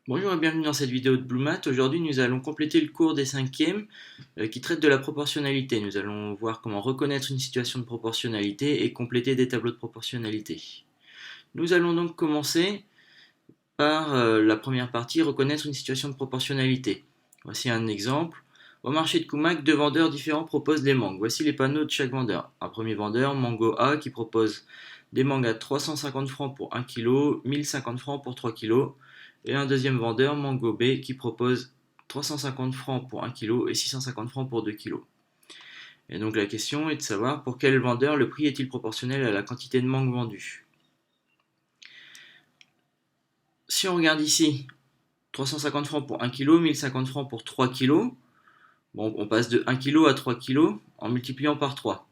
Bonjour et bienvenue dans cette vidéo de BlueMath. Aujourd'hui, nous allons compléter le cours des cinquièmes qui traite de la proportionnalité. Nous allons voir comment reconnaître une situation de proportionnalité et compléter des tableaux de proportionnalité. Nous allons donc commencer par la première partie, reconnaître une situation de proportionnalité. Voici un exemple. Au marché de Kumak, deux vendeurs différents proposent des mangues. Voici les panneaux de chaque vendeur. Un premier vendeur, Mango A, qui propose des mangues à 350 francs pour 1 kg, 1050 francs pour 3 kg. Et un deuxième vendeur, Mango B, qui propose 350 francs pour 1 kg et 650 francs pour 2 kg. Et donc la question est de savoir pour quel vendeur le prix est-il proportionnel à la quantité de mangue vendue. Si on regarde ici, 350 francs pour 1 kg, 1050 francs pour 3 kg, bon, on passe de 1 kg à 3 kg en multipliant par 3.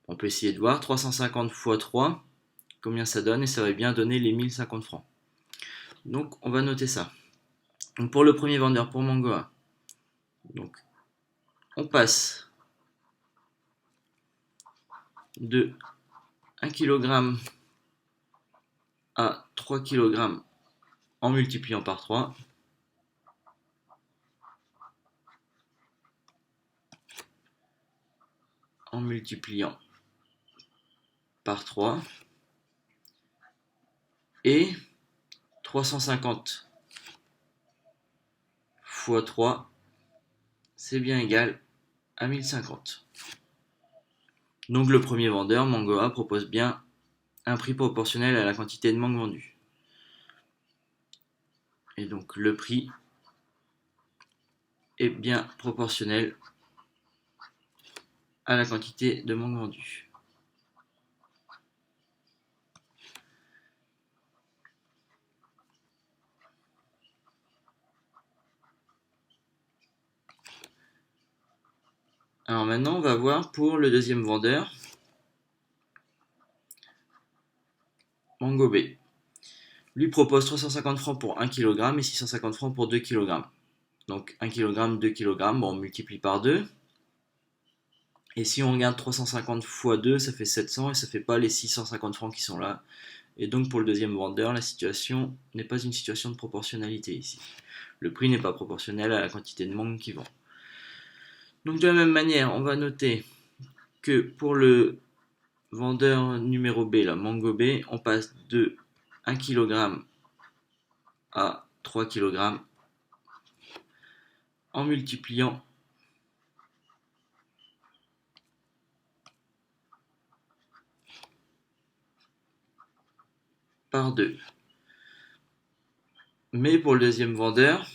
On peut essayer de voir 350 fois 3, combien ça donne, et ça va bien donner les 1050 francs. Donc on va noter ça. Donc pour le premier vendeur, pour Mangoa, donc on passe de 1 kg à 3 kg en multipliant par 3. En multipliant par 3. Et 350 fois 3, c'est bien égal à 1050. Donc le premier vendeur, Mangoa, propose bien un prix proportionnel à la quantité de mangue vendue. Et donc le prix est bien proportionnel à la quantité de mangue vendue. Alors maintenant, on va voir pour le deuxième vendeur, Mango B. Lui propose 350 francs pour 1 kg et 650 francs pour 2 kg. Donc 1 kg, 2 kg, bon, on multiplie par 2. Et si on regarde 350 fois 2, ça fait 700 et ça fait pas les 650 francs qui sont là. Et donc pour le deuxième vendeur, la situation n'est pas une situation de proportionnalité ici. Le prix n'est pas proportionnel à la quantité de mangue qu'il vend. Donc de la même manière, on va noter que pour le vendeur numéro B, la Mango B, on passe de 1 kg à 3 kg en multipliant par 2. Mais pour le deuxième vendeur,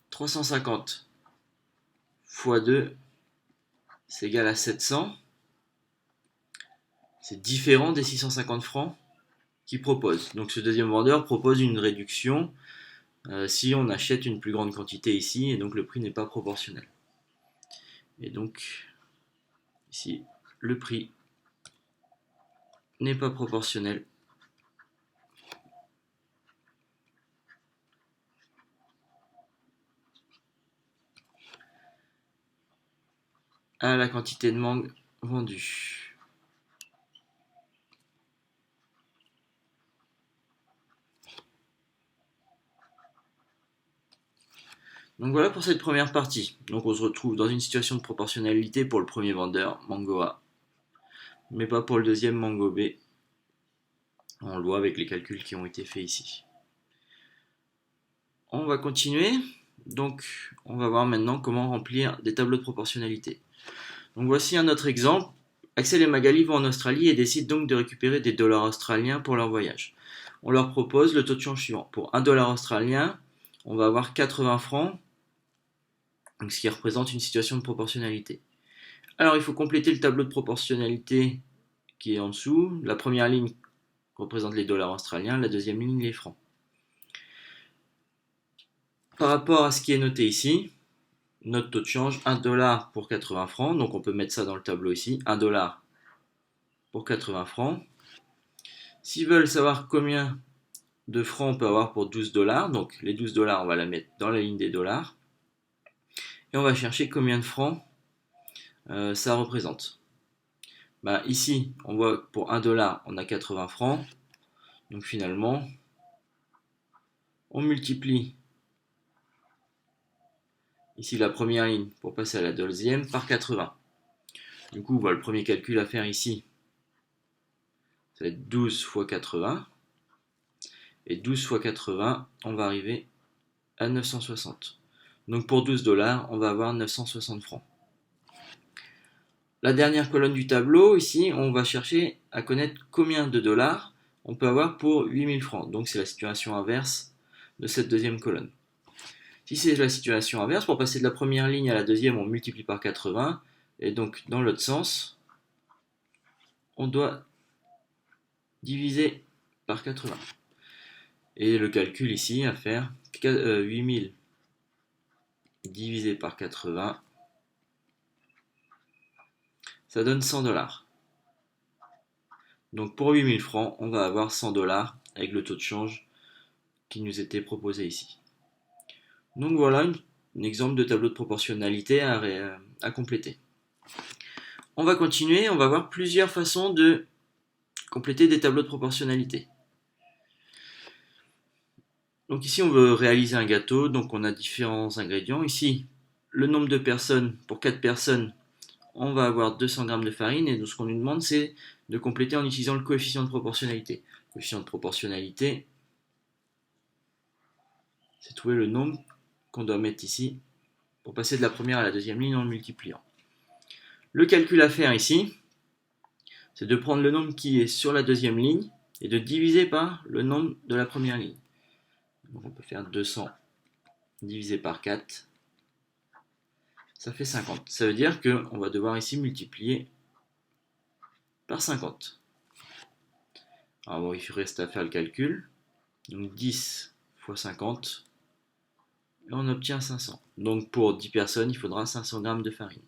350 fois 2, c'est égal à 700. C'est différent des 650 francs qu'il propose. Donc ce deuxième vendeur propose une réduction si on achète une plus grande quantité ici, et donc le prix n'est pas proportionnel. Et donc ici, le prix n'est pas proportionnel à la quantité de mangue vendue. Donc voilà pour cette première partie. Donc on se retrouve dans une situation de proportionnalité pour le premier vendeur, Mango A, mais pas pour le deuxième, Mango B. On le voit avec les calculs qui ont été faits ici. On va continuer. Donc on va voir maintenant comment remplir des tableaux de proportionnalité. Donc voici un autre exemple. Axel et Magali vont en Australie et décident donc de récupérer des dollars australiens pour leur voyage. On leur propose le taux de change suivant. Pour 1 dollar australien, on va avoir 80 francs, ce qui représente une situation de proportionnalité. Alors il faut compléter le tableau de proportionnalité qui est en dessous. La première ligne représente les dollars australiens, la deuxième ligne les francs. Par rapport à ce qui est noté ici, notre taux de change 1 dollar pour 80 francs, donc on peut mettre ça dans le tableau ici, 1 dollar pour 80 francs. S'ils veulent savoir combien de francs on peut avoir pour 12 dollars, donc les 12 dollars on va la mettre dans la ligne des dollars, et on va chercher combien de francs ça représente. Ici on voit que pour 1 dollar on a 80 francs, donc finalement On multiplie ici la première ligne pour passer à la deuxième par 80. Du coup, le premier calcul à faire ici, ça va être 12 fois 80. Et 12 fois 80, on va arriver à 960. Donc pour 12 $, on va avoir 960 francs. La dernière colonne du tableau, ici, on va chercher à connaître combien de dollars on peut avoir pour 8000 francs. Donc c'est la situation inverse de cette deuxième colonne. Si c'est la situation inverse, pour passer de la première ligne à la deuxième, on multiplie par 80. Et donc dans l'autre sens, on doit diviser par 80. Et le calcul ici à faire, 8000 divisé par 80, ça donne 100 $. Donc pour 8000 francs, on va avoir 100 $ avec le taux de change qui nous était proposé ici. Donc voilà un exemple de tableau de proportionnalité à compléter. On va continuer, on va voir plusieurs façons de compléter des tableaux de proportionnalité. Donc ici on veut réaliser un gâteau, donc on a différents ingrédients. Ici, le nombre de personnes, pour 4 personnes, on va avoir 200 g de farine, et donc ce qu'on nous demande c'est de compléter en utilisant le coefficient de proportionnalité. Le coefficient de proportionnalité, c'est trouver le nombre qu'on doit mettre ici pour passer de la première à la deuxième ligne en multipliant. Le calcul à faire ici, c'est de prendre le nombre qui est sur la deuxième ligne et de diviser par le nombre de la première ligne. Donc on peut faire 200 divisé par 4, ça fait 50. Ça veut dire qu'on va devoir ici multiplier par 50. Alors bon, il reste à faire le calcul. Donc 10 fois 50, et on obtient 500. Donc pour 10 personnes, il faudra 500 g de farine.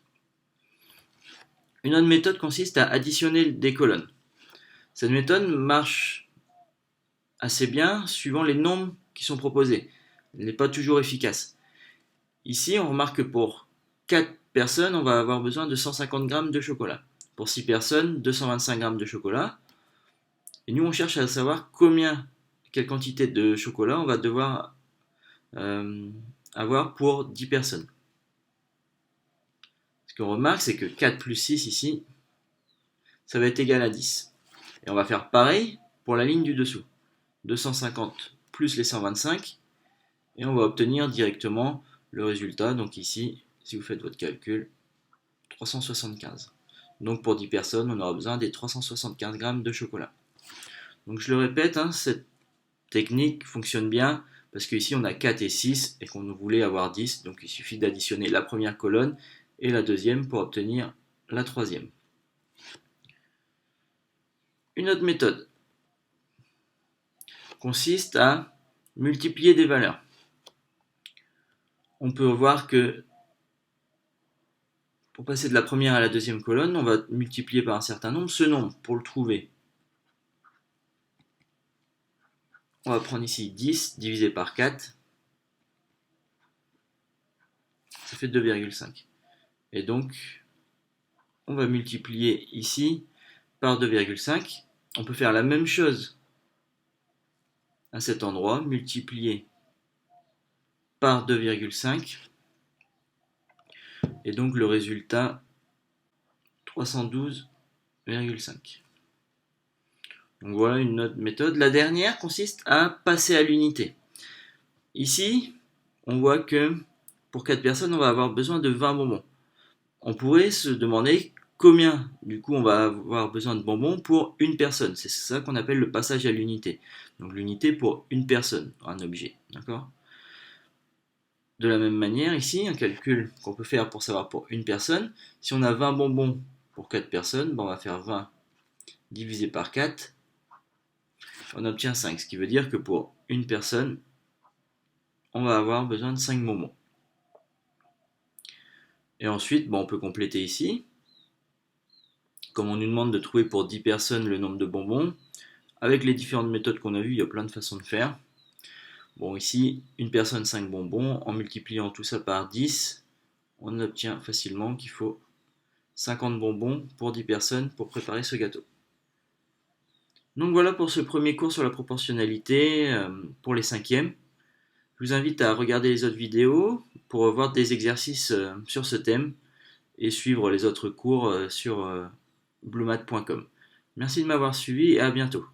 Une autre méthode consiste à additionner des colonnes. Cette méthode marche assez bien suivant les nombres qui sont proposés. Elle n'est pas toujours efficace. Ici, on remarque que pour 4 personnes, on va avoir besoin de 150 g de chocolat. Pour 6 personnes, 225 g de chocolat. Et nous, on cherche à savoir quelle quantité de chocolat on va devoir avoir pour 10 personnes. Ce qu'on remarque, c'est que 4 plus 6 ici, ça va être égal à 10. Et on va faire pareil pour la ligne du dessous. 250 plus les 125, et on va obtenir directement le résultat. Donc ici, si vous faites votre calcul, 375. Donc pour 10 personnes, on aura besoin des 375 g de chocolat. Donc je le répète, cette technique fonctionne bien parce qu'ici on a 4 et 6 et qu'on voulait avoir 10. Donc il suffit d'additionner la première colonne et la deuxième pour obtenir la troisième. Une autre méthode consiste à multiplier des valeurs. On peut voir que pour passer de la première à la deuxième colonne, on va multiplier par un certain nombre. Ce nombre, pour le trouver, on va prendre ici 10 divisé par 4, ça fait 2,5. Et donc, on va multiplier ici par 2,5. On peut faire la même chose à cet endroit, multiplier par 2,5. Et donc le résultat, 312,5. Donc voilà une autre méthode. La dernière consiste à passer à l'unité. Ici, on voit que pour 4 personnes, on va avoir besoin de 20 bonbons. On pourrait se demander combien, du coup, on va avoir besoin de bonbons pour une personne. C'est ça qu'on appelle le passage à l'unité. Donc l'unité pour une personne, un objet. D'accord ? De la même manière, ici, un calcul qu'on peut faire pour savoir pour une personne, si on a 20 bonbons pour 4 personnes, on va faire 20 divisé par 4, on obtient 5, ce qui veut dire que pour une personne, on va avoir besoin de 5 bonbons. Et ensuite, on peut compléter ici. Comme on nous demande de trouver pour 10 personnes le nombre de bonbons, avec les différentes méthodes qu'on a vues, il y a plein de façons de faire. Bon, ici, une personne 5 bonbons, en multipliant tout ça par 10, on obtient facilement qu'il faut 50 bonbons pour 10 personnes pour préparer ce gâteau. Donc voilà pour ce premier cours sur la proportionnalité pour les cinquièmes. vous invite à regarder les autres vidéos pour voir des exercices sur ce thème et suivre les autres cours sur bluemat.com. Merci de m'avoir suivi et à bientôt.